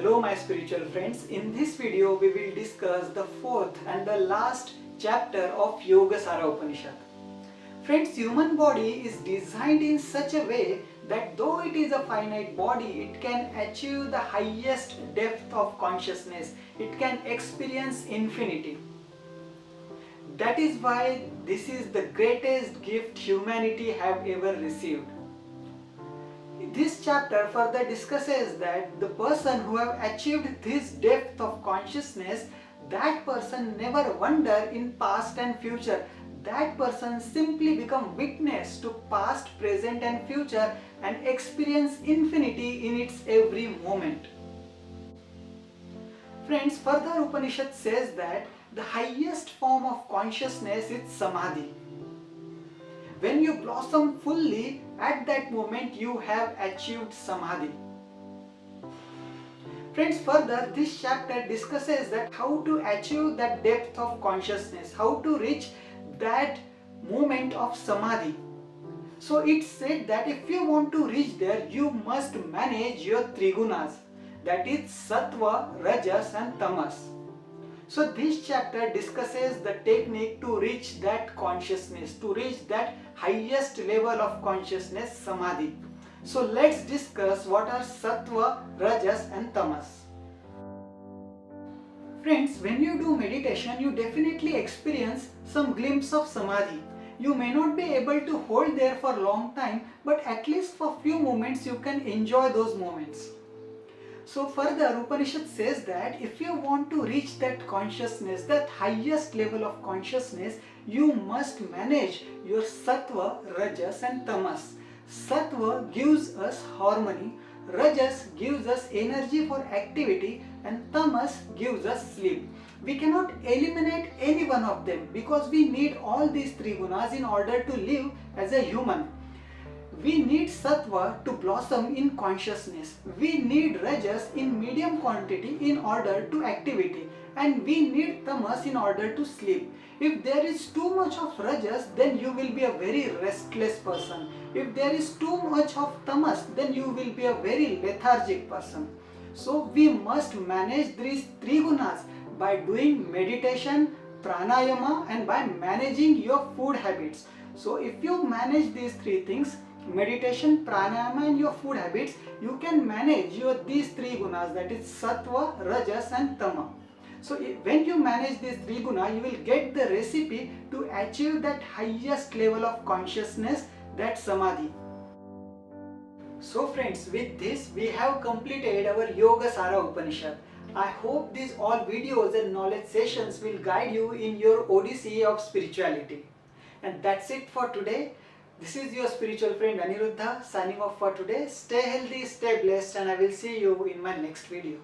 Hello my spiritual friends, in this video we will discuss the fourth and the last chapter of Yogasara Upanishad. Friends, human body is designed in such a way that though it is a finite body, it can achieve the highest depth of consciousness. It can experience infinity. That is why this is the greatest gift humanity have ever received. This chapter further discusses that the person who have achieved this depth of consciousness, that person never wander in past and future. That person simply become witness to past, present and future and experience infinity in its every moment. Friends, further Upanishad says that the highest form of consciousness is Samadhi. When you blossom fully, at that moment you have achieved Samadhi. Friends, further this chapter discusses that how to achieve that depth of consciousness, how to reach that moment of Samadhi. So it said that if you want to reach there, you must manage your Trigunas, that is Sattva, Rajas and Tamas. So this chapter discusses the technique to reach that consciousness, to reach that highest level of consciousness, Samadhi. So let's discuss what are Sattva, Rajas and Tamas. Friends, when you do meditation, you definitely experience some glimpse of Samadhi. You may not be able to hold there for a long time, but at least for few moments you can enjoy those moments. So further Upanishad says that if you want to reach that consciousness, that highest level of consciousness, you must manage your Sattva, Rajas and Tamas. Sattva gives us harmony, Rajas gives us energy for activity and Tamas gives us sleep. We cannot eliminate any one of them because we need all these three gunas in order to live as a human. We need Sattva to blossom in consciousness. We need Rajas in medium quantity in order to activity. And we need Tamas in order to sleep. If there is too much of Rajas, then you will be a very restless person. If there is too much of Tamas, then you will be a very lethargic person. So we must manage these three gunas by doing meditation, pranayama and by managing your food habits. So if you manage these three things, meditation, pranayama and your food habits, you can manage these three gunas, that is Sattva, Rajas and Tama. So when you manage these three gunas, you will get the recipe to achieve that highest level of consciousness, that Samadhi. So friends, with this we have completed our Yogasara Upanishad. I hope these all videos and knowledge sessions will guide you in your odyssey of spirituality. And that's it for today. This is your spiritual friend Aniruddha signing off for today. Stay healthy, stay blessed and I will see you in my next video.